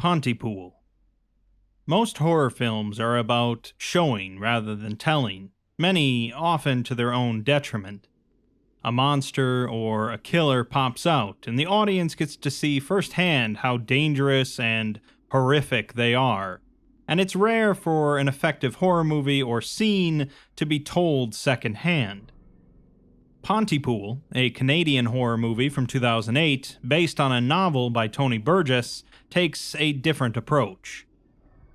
Pontypool. Most horror films are about showing rather than telling, many often to their own detriment. A monster or a killer pops out, and the audience gets to see firsthand how dangerous and horrific they are. And it's rare for an effective horror movie or scene to be told secondhand. Pontypool, a Canadian horror movie from 2008, based on a novel by Tony Burgess, takes a different approach.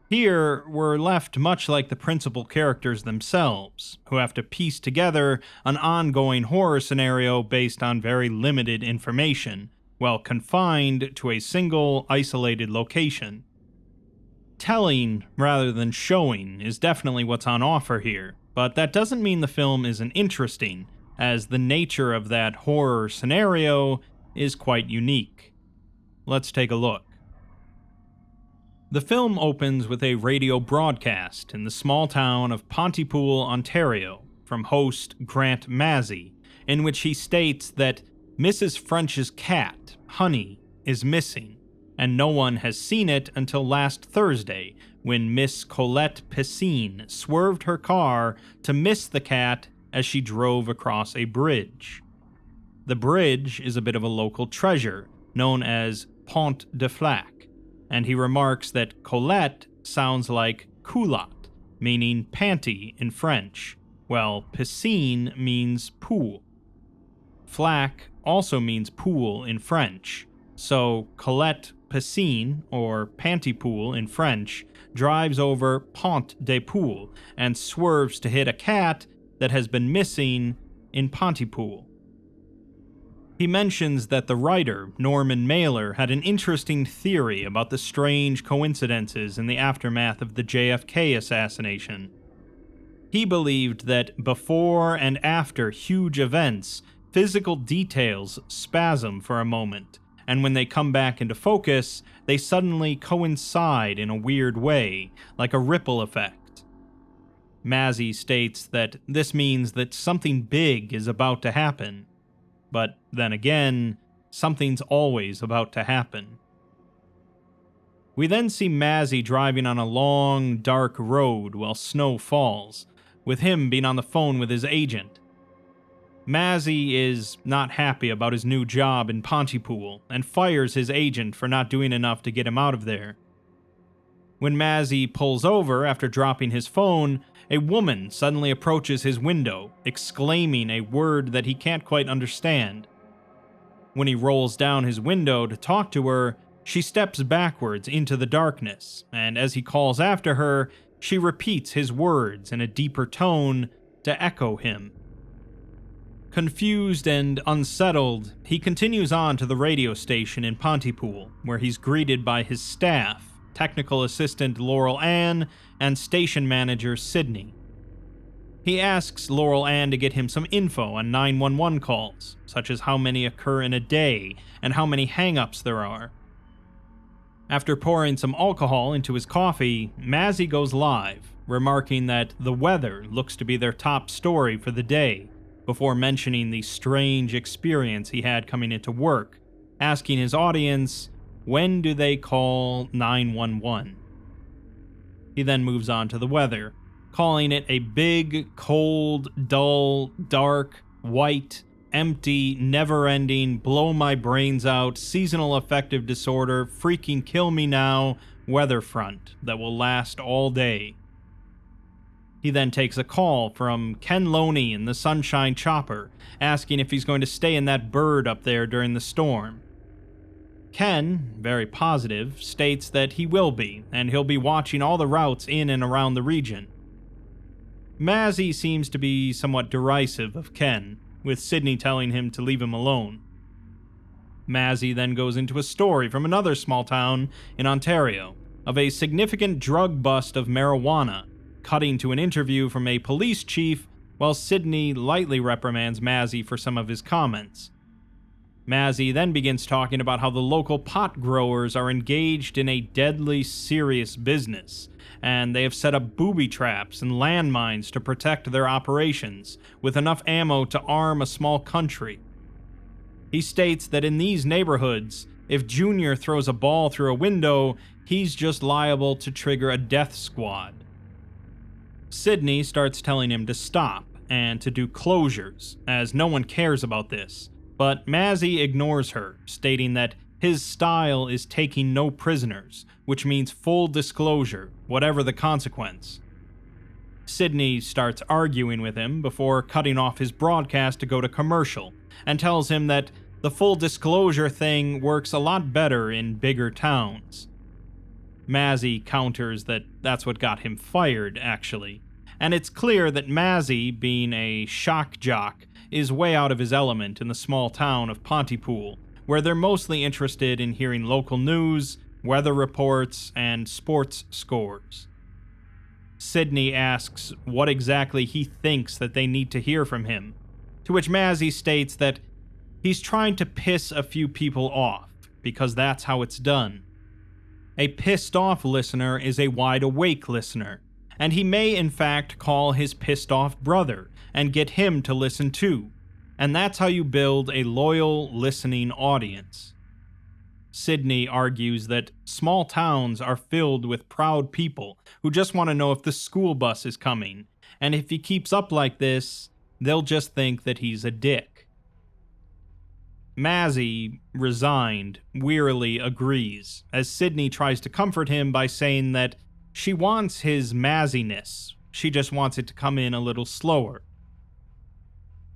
Here, we're left much like the principal characters themselves, who have to piece together an ongoing horror scenario based on very limited information, while confined to a single, isolated location. Telling, rather than showing, is definitely what's on offer here, but that doesn't mean the film isn't interesting, as the nature of that horror scenario is quite unique. Let's take a look. The film opens with a radio broadcast in the small town of Pontypool, Ontario, from host Grant Mazzy, in which he states that Mrs. French's cat, Honey, is missing, and no one has seen it until last Thursday, when Miss Colette Piscine swerved her car to miss the cat as she drove across a bridge. The bridge is a bit of a local treasure, known as Pont de Flac, and he remarks that Colette sounds like culotte, meaning panty in French, while piscine means pool. Flac also means pool in French, so Colette Piscine, or Pontypool in French, drives over Pont de Pool and swerves to hit a cat that has been missing in Pontypool. He mentions that the writer, Norman Mailer, had an interesting theory about the strange coincidences in the aftermath of the JFK assassination. He believed that before and after huge events, physical details spasm for a moment, and when they come back into focus, they suddenly coincide in a weird way, like a ripple effect. Mazzy states that this means that something big is about to happen. But then again, something's always about to happen. We then see Mazzy driving on a long, dark road while snow falls, with him being on the phone with his agent. Mazzy is not happy about his new job in Pontypool and fires his agent for not doing enough to get him out of there. When Mazzy pulls over after dropping his phone, a woman suddenly approaches his window, exclaiming a word that he can't quite understand. When he rolls down his window to talk to her, she steps backwards into the darkness, and as he calls after her, she repeats his words in a deeper tone to echo him. Confused and unsettled, he continues on to the radio station in Pontypool, where he's greeted by his staff, technical assistant Laurel Ann, and station manager Sydney. He asks Laurel Ann to get him some info on 911 calls, such as how many occur in a day and how many hang-ups there are. After pouring some alcohol into his coffee, Mazzy goes live, remarking that the weather looks to be their top story for the day, before mentioning the strange experience he had coming into work, asking his audience, when do they call 911? He then moves on to the weather, calling it a big, cold, dull, dark, white, empty, never-ending, blow-my-brains-out, seasonal affective disorder, freaking kill-me-now weather front that will last all day. He then takes a call from Ken Loney in the Sunshine Chopper, asking if he's going to stay in that bird up there during the storm. Ken, very positive, states that he will be, and he'll be watching all the routes in and around the region. Mazzy seems to be somewhat derisive of Ken, with Sydney telling him to leave him alone. Mazzy then goes into a story from another small town in Ontario, of a significant drug bust of marijuana, cutting to an interview from a police chief, while Sydney lightly reprimands Mazzy for some of his comments. Mazzy then begins talking about how the local pot growers are engaged in a deadly serious business, and they have set up booby traps and landmines to protect their operations, with enough ammo to arm a small country. He states that in these neighborhoods, If Junior throws a ball through a window, he's just liable to trigger a death squad. Sydney starts telling him to stop and to do closures, as no one cares about this, but Mazzy ignores her, stating that his style is taking no prisoners, which means full disclosure, whatever the consequence. Sydney starts arguing with him before cutting off his broadcast to go to commercial, and tells him that the full disclosure thing works a lot better in bigger towns. Mazzy counters that that's what got him fired, actually, and it's clear that Mazzy, being a shock jock, is way out of his element in the small town of Pontypool, where they're mostly interested in hearing local news, weather reports, and sports scores. Sydney asks what exactly he thinks that they need to hear from him, to which Mazzy states that he's trying to piss a few people off, because that's how it's done. A pissed-off listener is a wide-awake listener, and he may in fact call his pissed-off brother and get him to listen too, and that's how you build a loyal, listening audience. Sydney argues that small towns are filled with proud people who just want to know if the school bus is coming, and if he keeps up like this, they'll just think that he's a dick. Mazzy, resigned, wearily agrees, as Sydney tries to comfort him by saying that she wants his Mazziness, she just wants it to come in a little slower.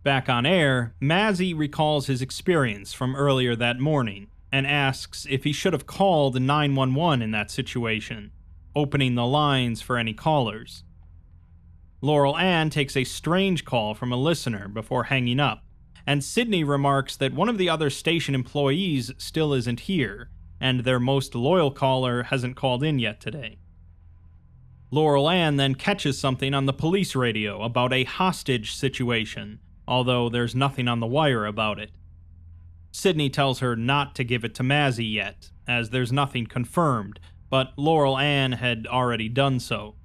Back on air, Mazzy recalls his experience from earlier that morning, and asks if he should have called 911 in that situation, opening the lines for any callers. Laurel Ann takes a strange call from a listener before hanging up, and Sydney remarks that one of the other station employees still isn't here, and their most loyal caller hasn't called in yet today. Laurel Ann then catches something on the police radio about a hostage situation, although there's nothing on the wire about it. Sydney tells her not to give it to Mazzy yet, as there's nothing confirmed, but Laurel Ann had already done so.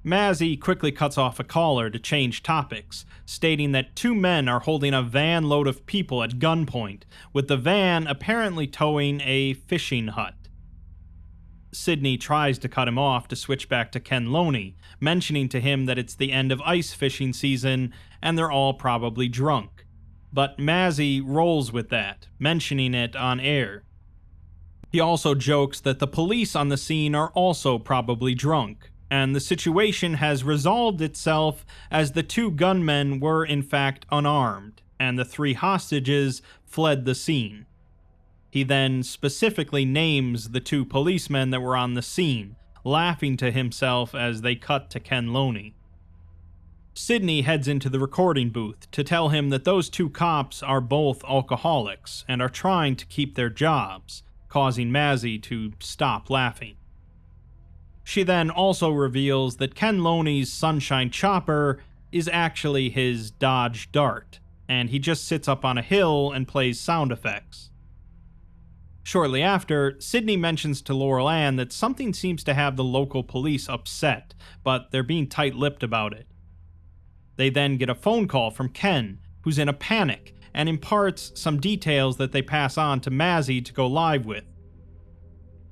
Mazzy quickly cuts off a caller to change topics, stating that two men are holding a van load of people at gunpoint, with the van apparently towing a fishing hut. Sydney tries to cut him off to switch back to Ken Loney, mentioning to him that it's the end of ice fishing season and they're all probably drunk. But Mazzy rolls with that, mentioning it on air. He also jokes that the police on the scene are also probably drunk, and the situation has resolved itself as the two gunmen were in fact unarmed, and the three hostages fled the scene. He then specifically names the two policemen that were on the scene, laughing to himself as they cut to Ken Loney. Sydney heads into the recording booth to tell him that those two cops are both alcoholics and are trying to keep their jobs, causing Mazzy to stop laughing. She then also reveals that Ken Loney's Sunshine Chopper is actually his Dodge Dart, and he just sits up on a hill and plays sound effects. Shortly after, Sydney mentions to Laurel Ann that something seems to have the local police upset, but they're being tight-lipped about it. They then get a phone call from Ken, who's in a panic, and imparts some details that they pass on to Mazzy to go live with.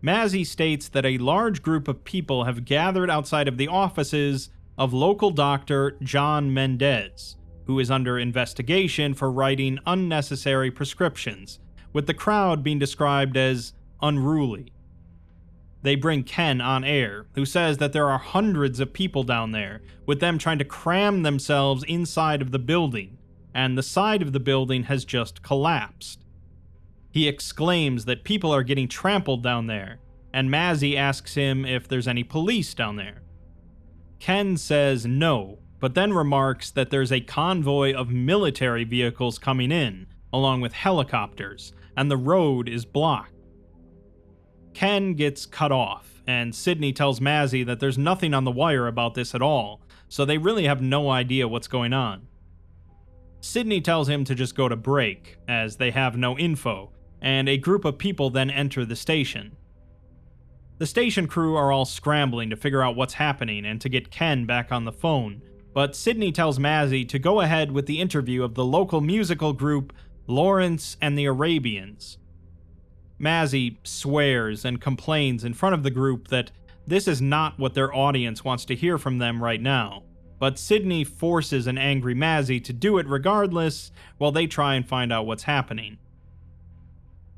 Mazzy states that a large group of people have gathered outside of the offices of local doctor John Mendez, who is under investigation for writing unnecessary prescriptions, with the crowd being described as unruly. They bring Ken on air, who says that there are hundreds of people down there, with them trying to cram themselves inside of the building, and the side of the building has just collapsed. He exclaims that people are getting trampled down there, and Mazzy asks him if there's any police down there. Ken says no, but then remarks that there's a convoy of military vehicles coming in, along with helicopters, and the road is blocked. Ken gets cut off, and Sydney tells Mazzy that there's nothing on the wire about this at all, so they really have no idea what's going on. Sydney tells him to just go to break, as they have no info, and a group of people then enter the station. The station crew are all scrambling to figure out what's happening and to get Ken back on the phone, but Sydney tells Mazzy to go ahead with the interview of the local musical group Lawrence and the Arabians. Mazzy swears and complains in front of the group that this is not what their audience wants to hear from them right now, but Sydney forces an angry Mazzy to do it regardless while they try and find out what's happening.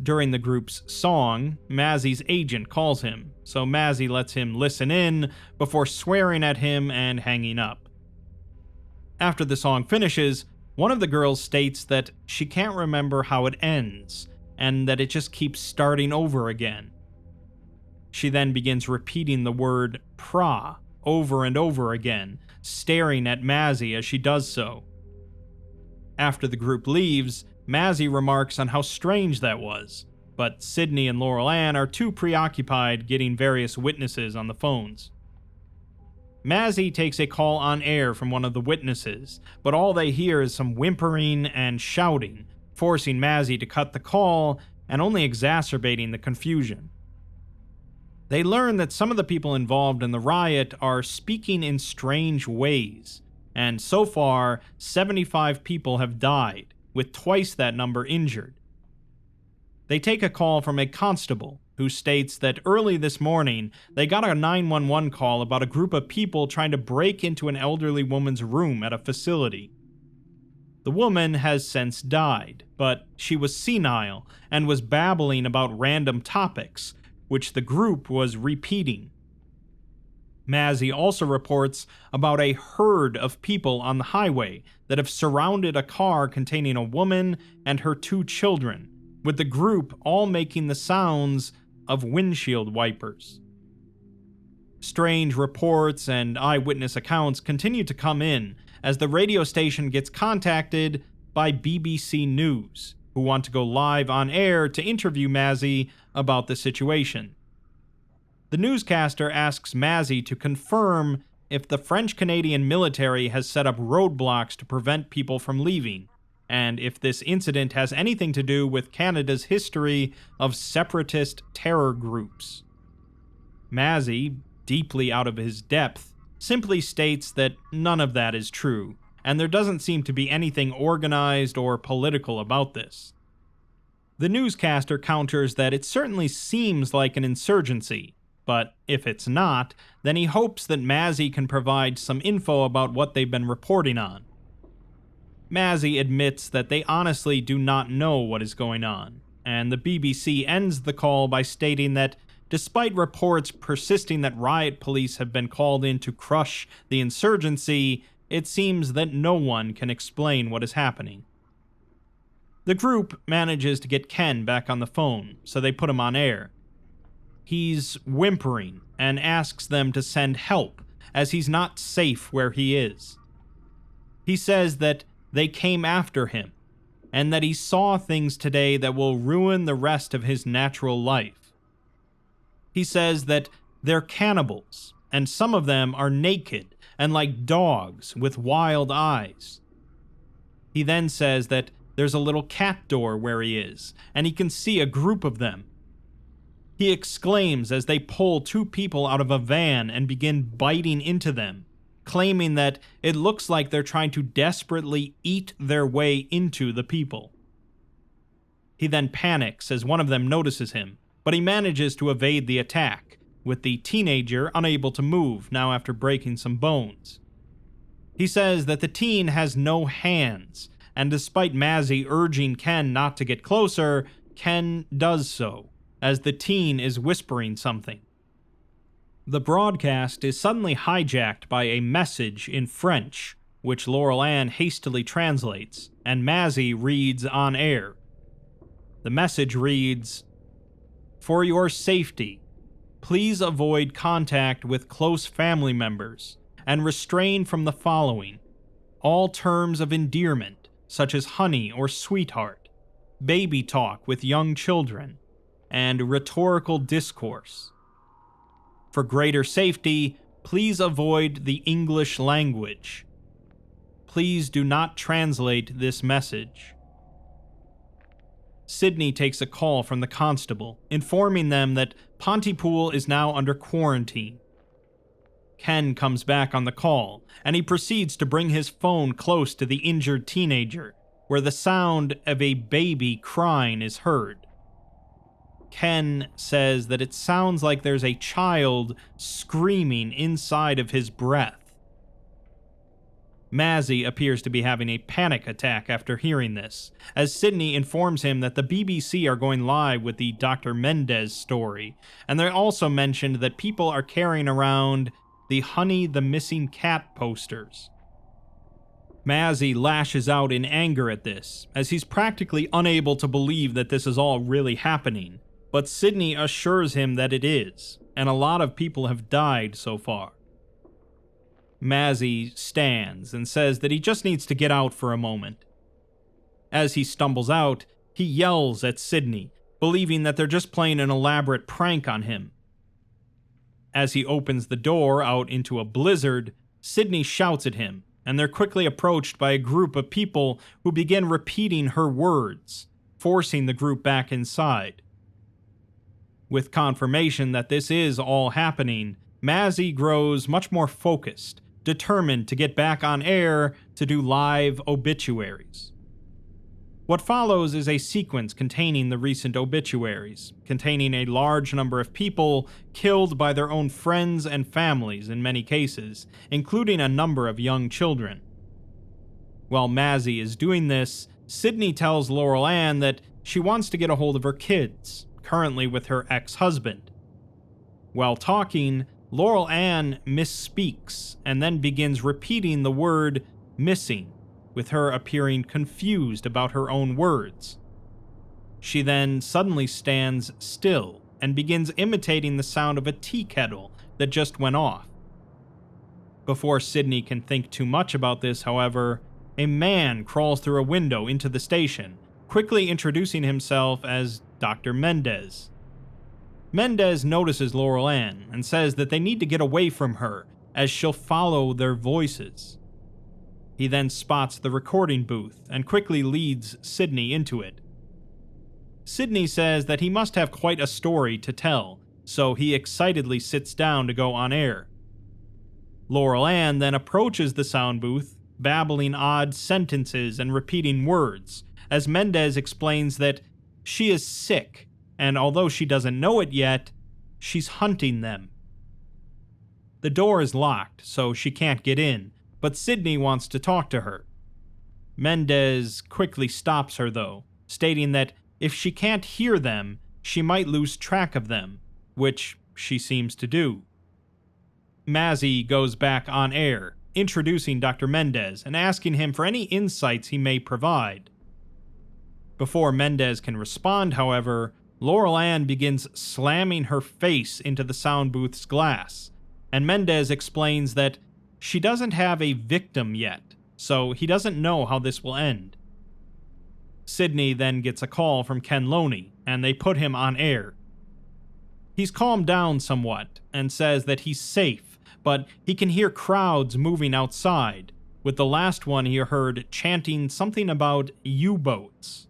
During the group's song, Mazzy's agent calls him, so Mazzy lets him listen in before swearing at him and hanging up. After the song finishes, one of the girls states that she can't remember how it ends, and that it just keeps starting over again. She then begins repeating the word pra over and over again, staring at Mazzy as she does so. After the group leaves, Mazzy remarks on how strange that was, but Sydney and Laurel Ann are too preoccupied getting various witnesses on the phones. Mazzy takes a call on air from one of the witnesses, but all they hear is some whimpering and shouting, forcing Mazzy to cut the call and only exacerbating the confusion. They learn that some of the people involved in the riot are speaking in strange ways, and so far, 75 people have died, with twice that number injured. They take a call from a constable who states that early this morning they got a 911 call about a group of people trying to break into an elderly woman's room at a facility. The woman has since died, but she was senile and was babbling about random topics, which the group was repeating. Mazzy also reports about a herd of people on the highway that have surrounded a car containing a woman and her 2 children, with the group all making the sounds of windshield wipers. Strange reports and eyewitness accounts continue to come in as the radio station gets contacted by BBC News, who want to go live on air to interview Mazzy about the situation. The newscaster asks Mazzy to confirm if the French-Canadian military has set up roadblocks to prevent people from leaving, and if this incident has anything to do with Canada's history of separatist terror groups. Mazzy, deeply out of his depth, simply states that none of that is true, and there doesn't seem to be anything organized or political about this. The newscaster counters that it certainly seems like an insurgency, but if it's not, then he hopes that Mazzy can provide some info about what they've been reporting on. Mazzy admits that they honestly do not know what is going on, and the BBC ends the call by stating that despite reports persisting that riot police have been called in to crush the insurgency, it seems that no one can explain what is happening. The group manages to get Ken back on the phone, so they put him on air. He's whimpering and asks them to send help, as he's not safe where he is. He says that they came after him, and that he saw things today that will ruin the rest of his natural life. He says that they're cannibals, and some of them are naked and like dogs with wild eyes. He then says that there's a little cat door where he is, and he can see a group of them. He exclaims as they pull 2 people out of a van and begin biting into them, claiming that it looks like they're trying to desperately eat their way into the people. He then panics as one of them notices him, but he manages to evade the attack, with the teenager unable to move now after breaking some bones. He says that the teen has no hands, and despite Mazzy urging Ken not to get closer, Ken does so, as the teen is whispering something. The broadcast is suddenly hijacked by a message in French, which Laurel Ann hastily translates, and Mazzy reads on air. The message reads, "For your safety, please avoid contact with close family members and refrain from the following: all terms of endearment, such as honey or sweetheart, baby talk with young children, and rhetorical discourse. For greater safety, please avoid the English language. Please do not translate this message." Sydney takes a call from the constable, informing them that Pontypool is now under quarantine. Ken comes back on the call, and he proceeds to bring his phone close to the injured teenager, where the sound of a baby crying is heard. Ken says that it sounds like there's a child screaming inside of his breath. Mazzy appears to be having a panic attack after hearing this, as Sidney informs him that the BBC are going live with the Dr. Mendez story, and they also mentioned that people are carrying around the Honey the Missing Cat posters. Mazzy lashes out in anger at this, as he's practically unable to believe that this is all really happening, but Sidney assures him that it is, and a lot of people have died so far. Mazzy stands and says that he just needs to get out for a moment. As he stumbles out, he yells at Sidney, believing that they're just playing an elaborate prank on him. As he opens the door out into a blizzard, Sidney shouts at him, and they're quickly approached by a group of people who begin repeating her words, forcing the group back inside. With confirmation that this is all happening, Mazzy grows much more focused, determined to get back on air to do live obituaries. What follows is a sequence containing the recent obituaries, containing a large number of people killed by their own friends and families in many cases, including a number of young children. While Mazzy is doing this, Sidney tells Laurel Ann that she wants to get a hold of her kids, currently with her ex-husband. While talking, Laurel Ann misspeaks and then begins repeating the word missing, with her appearing confused about her own words. She then suddenly stands still and begins imitating the sound of a tea kettle that just went off. Before Sidney can think too much about this, however, a man crawls through a window into the station, quickly introducing himself as Dr. Mendez. Mendez notices Laurel Ann and says that they need to get away from her, as she'll follow their voices. He then spots the recording booth and quickly leads Sidney into it. Sidney says that he must have quite a story to tell, so he excitedly sits down to go on air. Laurel Ann then approaches the sound booth, babbling odd sentences and repeating words, as Mendez explains that she is sick, and although she doesn't know it yet, she's hunting them. The door is locked, so she can't get in, but Sidney wants to talk to her. Mendez quickly stops her, though, stating that if she can't hear them, she might lose track of them, which she seems to do. Mazzy goes back on air, introducing Dr. Mendez and asking him for any insights he may provide. Before Mendez can respond, however, Laurel Ann begins slamming her face into the sound booth's glass, and Mendez explains that she doesn't have a victim yet, so he doesn't know how this will end. Sidney then gets a call from Ken Loney, and they put him on air. He's calmed down somewhat, and says that he's safe, but he can hear crowds moving outside, with the last one he heard chanting something about U-boats.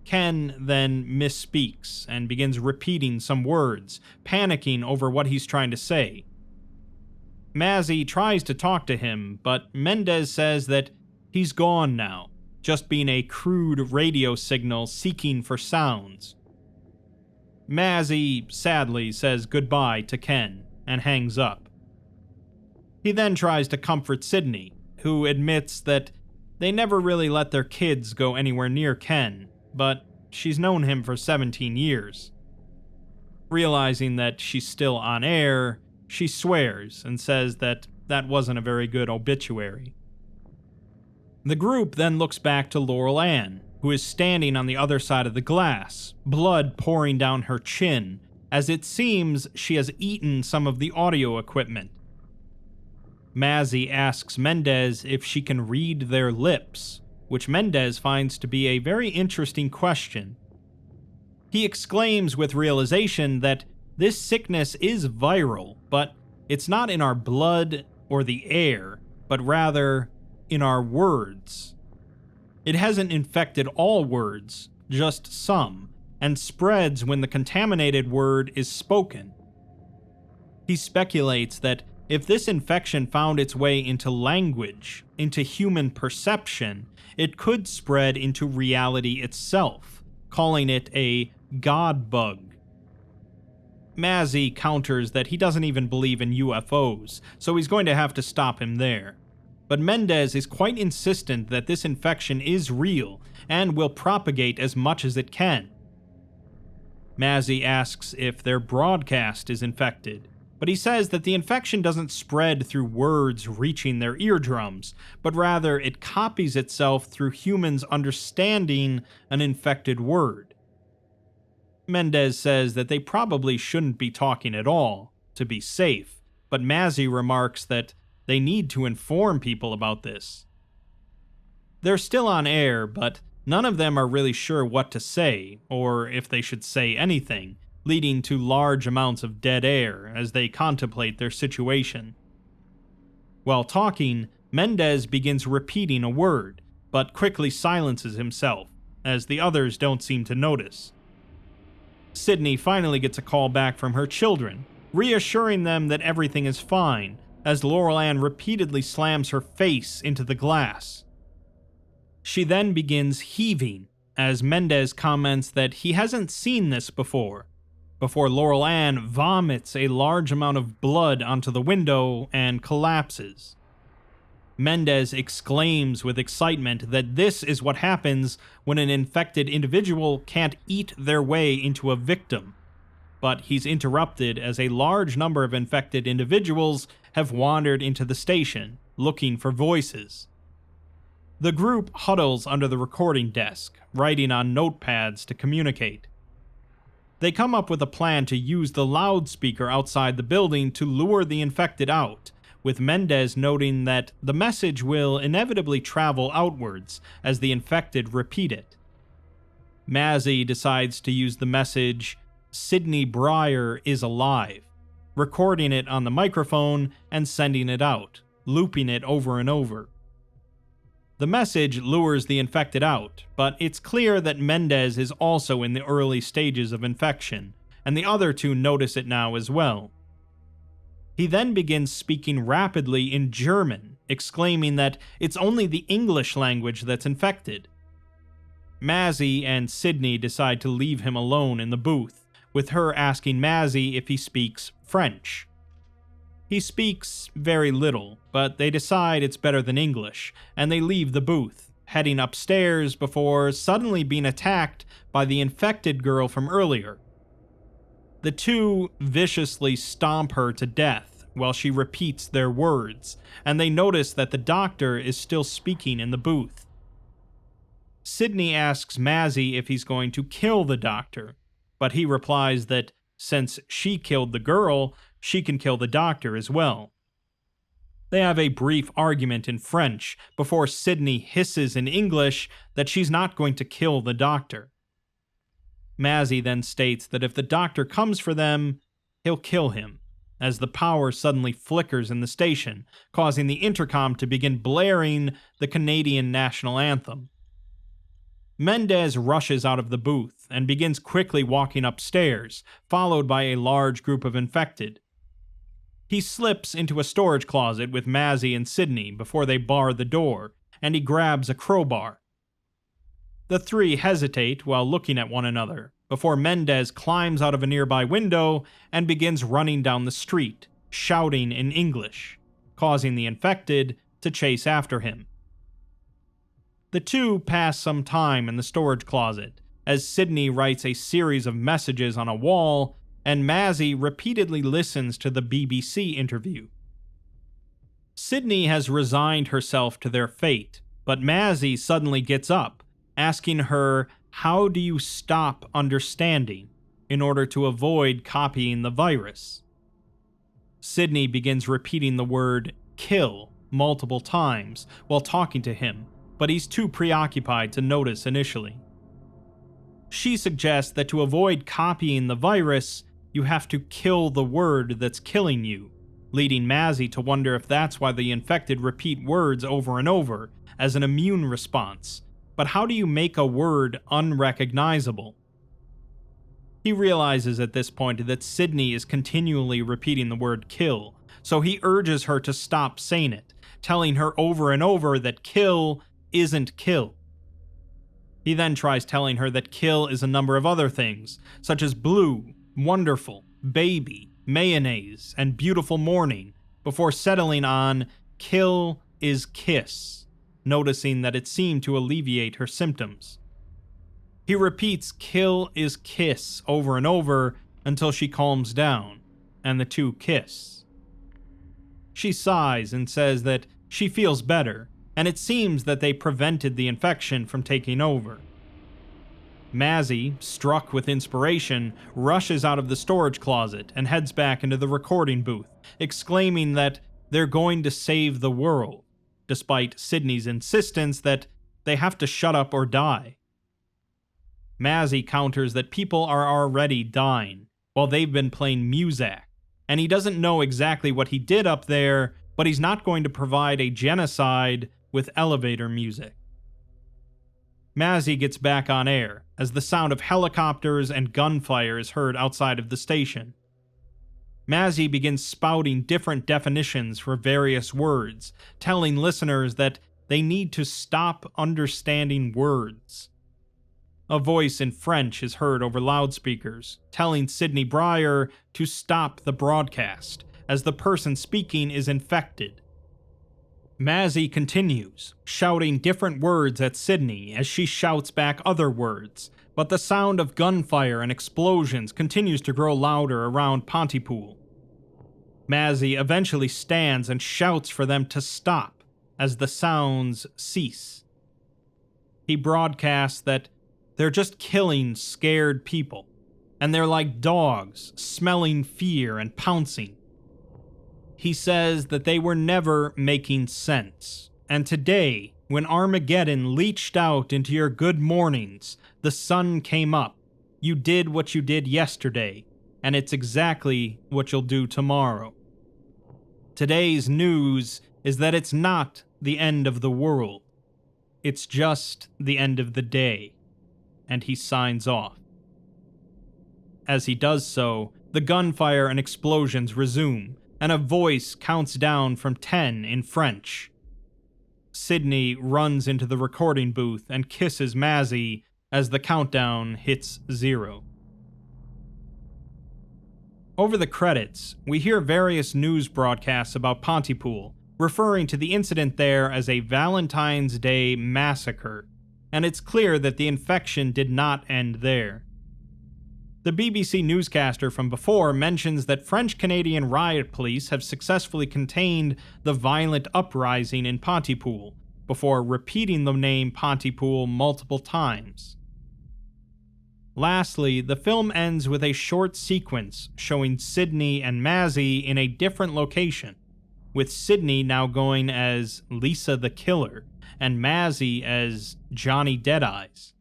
Ken then misspeaks and begins repeating some words, panicking over what he's trying to say. Mazzy tries to talk to him, but Mendez says that he's gone now, just being a crude radio signal seeking for sounds. Mazzy sadly says goodbye to Ken and hangs up. He then tries to comfort Sidney, who admits that they never really let their kids go anywhere near Ken, but she's known him for 17 years. Realizing that she's still on air, she swears and says that that wasn't a very good obituary. The group then looks back to Laurel Ann, who is standing on the other side of the glass, blood pouring down her chin, as it seems she has eaten some of the audio equipment. Mazzy asks Mendez if she can read their lips, which Mendez finds to be a very interesting question. He exclaims with realization that this sickness is viral, but it's not in our blood or the air, but rather in our words. It hasn't infected all words, just some, and spreads when the contaminated word is spoken. He speculates that if this infection found its way into language, into human perception, it could spread into reality itself, calling it a God bug. Mazzy counters that he doesn't even believe in UFOs, so he's going to have to stop him there. But Mendez is quite insistent that this infection is real and will propagate as much as it can. Mazzy asks if their broadcast is infected, but he says that the infection doesn't spread through words reaching their eardrums, but rather it copies itself through humans understanding an infected word. Mendez says that they probably shouldn't be talking at all, to be safe, but Mazzy remarks that they need to inform people about this. They're still on air, but none of them are really sure what to say, or if they should say anything, leading to large amounts of dead air as they contemplate their situation. While talking, Mendez begins repeating a word, but quickly silences himself, as the others don't seem to notice. Sydney finally gets a call back from her children, reassuring them that everything is fine, as Laurel Ann repeatedly slams her face into the glass. She then begins heaving, as Mendez comments that he hasn't seen this before Laurel Ann vomits a large amount of blood onto the window and collapses. Mendez exclaims with excitement that this is what happens when an infected individual can't eat their way into a victim. But he's interrupted as a large number of infected individuals have wandered into the station, looking for voices. The group huddles under the recording desk, writing on notepads to communicate. They come up with a plan to use the loudspeaker outside the building to lure the infected out, with Mendez noting that the message will inevitably travel outwards as the infected repeat it. Mazzy decides to use the message, "Sydney Breyer is alive," recording it on the microphone and sending it out, looping it over and over. The message lures the infected out, but it's clear that Mendez is also in the early stages of infection, and the other two notice it now as well. He then begins speaking rapidly in German, exclaiming that it's only the English language that's infected. Mazzy and Sydney decide to leave him alone in the booth, with her asking Mazzy if he speaks French. He speaks very little, but they decide it's better than English, and they leave the booth, heading upstairs before suddenly being attacked by the infected girl from earlier. The two viciously stomp her to death while she repeats their words, and they notice that the doctor is still speaking in the booth. Sydney asks Mazzy if he's going to kill the doctor, but he replies that since she killed the girl, she can kill the doctor as well. They have a brief argument in French before Sydney hisses in English that she's not going to kill the doctor. Mazzy then states that if the doctor comes for them, he'll kill him, as the power suddenly flickers in the station, causing the intercom to begin blaring the Canadian national anthem. Mendez rushes out of the booth and begins quickly walking upstairs, followed by a large group of infected. He slips into a storage closet with Mazzy and Sydney before they bar the door, and he grabs a crowbar. The three hesitate while looking at one another, before Mendez climbs out of a nearby window and begins running down the street, shouting in English, causing the infected to chase after him. The two pass some time in the storage closet, as Sydney writes a series of messages on a wall, and Mazzy repeatedly listens to the BBC interview. Sydney has resigned herself to their fate, but Mazzy suddenly gets up, asking her, "How do you stop understanding?" in order to avoid copying the virus. Sydney begins repeating the word "kill" multiple times while talking to him, but he's too preoccupied to notice initially. She suggests that to avoid copying the virus, you have to kill the word that's killing you, leading Mazzy to wonder if that's why the infected repeat words over and over as an immune response. But how do you make a word unrecognizable? He realizes at this point that Sydney is continually repeating the word kill, so he urges her to stop saying it, telling her over and over that kill isn't kill. He then tries telling her that kill is a number of other things, such as blue, wonderful, baby, mayonnaise, and beautiful morning, before settling on kill is kiss, noticing that it seemed to alleviate her symptoms. He repeats kill is kiss over and over until she calms down, and the two kiss. She sighs and says that she feels better, and it seems that they prevented the infection from taking over. Mazzy, struck with inspiration, rushes out of the storage closet and heads back into the recording booth, exclaiming that they're going to save the world, despite Sydney's insistence that they have to shut up or die. Mazzy counters that people are already dying, while they've been playing Muzak, and he doesn't know exactly what he did up there, but he's not going to provide a genocide with elevator music. Mazzy gets back on air as the sound of helicopters and gunfire is heard outside of the station. Mazzy begins spouting different definitions for various words, telling listeners that they need to stop understanding words. A voice in French is heard over loudspeakers, telling Sydney Brier to stop the broadcast, as the person speaking is infected. Mazzy continues, shouting different words at Sydney as she shouts back other words, but the sound of gunfire and explosions continues to grow louder around Pontypool. Mazzy eventually stands and shouts for them to stop as the sounds cease. He broadcasts that they're just killing scared people, and they're like dogs, smelling fear and pouncing. He says that they were never making sense, and today, when Armageddon leached out into your good mornings, the sun came up. You did what you did yesterday, and it's exactly what you'll do tomorrow. Today's news is that it's not the end of the world. It's just the end of the day. And he signs off. As he does so, the gunfire and explosions resume, and a voice counts down from 10 in French. Sydney runs into the recording booth and kisses Mazzy as the countdown hits 0. Over the credits, we hear various news broadcasts about Pontypool, referring to the incident there as a Valentine's Day massacre, and it's clear that the infection did not end there. The BBC newscaster from before mentions that French-Canadian riot police have successfully contained the violent uprising in Pontypool, before repeating the name Pontypool multiple times. Lastly, the film ends with a short sequence showing Sydney and Mazzy in a different location, with Sydney now going as Lisa the Killer, and Mazzy as Johnny Deadeyes.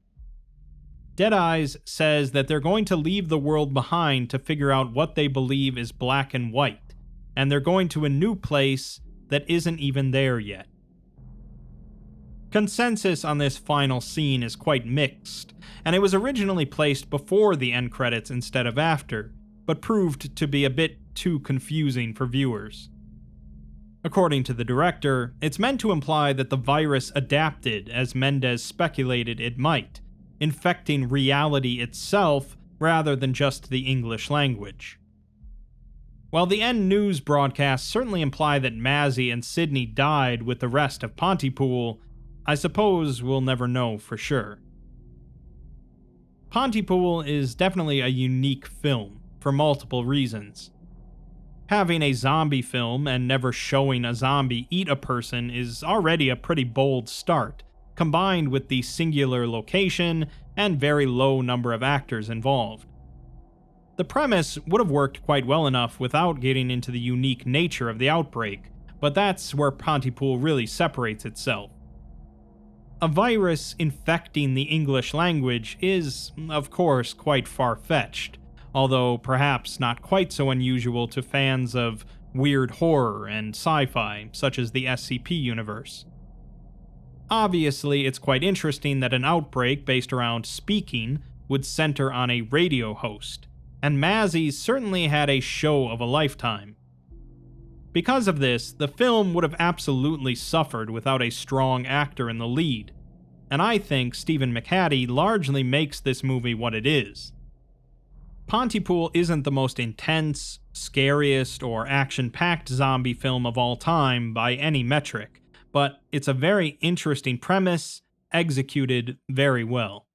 Deadeyes says that they're going to leave the world behind to figure out what they believe is black and white, and they're going to a new place that isn't even there yet. Consensus on this final scene is quite mixed, and it was originally placed before the end credits instead of after, but proved to be a bit too confusing for viewers. According to the director, it's meant to imply that the virus adapted as Mendes speculated it might, infecting reality itself rather than just the English language. While the end news broadcasts certainly imply that Mazzy and Sydney died with the rest of Pontypool, I suppose we'll never know for sure. Pontypool is definitely a unique film, for multiple reasons. Having a zombie film and never showing a zombie eat a person is already a pretty bold start, combined with the singular location and very low number of actors involved. The premise would have worked quite well enough without getting into the unique nature of the outbreak, but that's where Pontypool really separates itself. A virus infecting the English language is, of course, quite far-fetched, although perhaps not quite so unusual to fans of weird horror and sci-fi, such as the SCP universe. Obviously, it's quite interesting that an outbreak based around speaking would center on a radio host, and Mazzy certainly had a show of a lifetime. Because of this, the film would have absolutely suffered without a strong actor in the lead. and I think Stephen McHattie largely makes this movie what it is. Pontypool isn't the most intense, scariest, or action-packed zombie film of all time by any metric, but it's a very interesting premise, executed very well.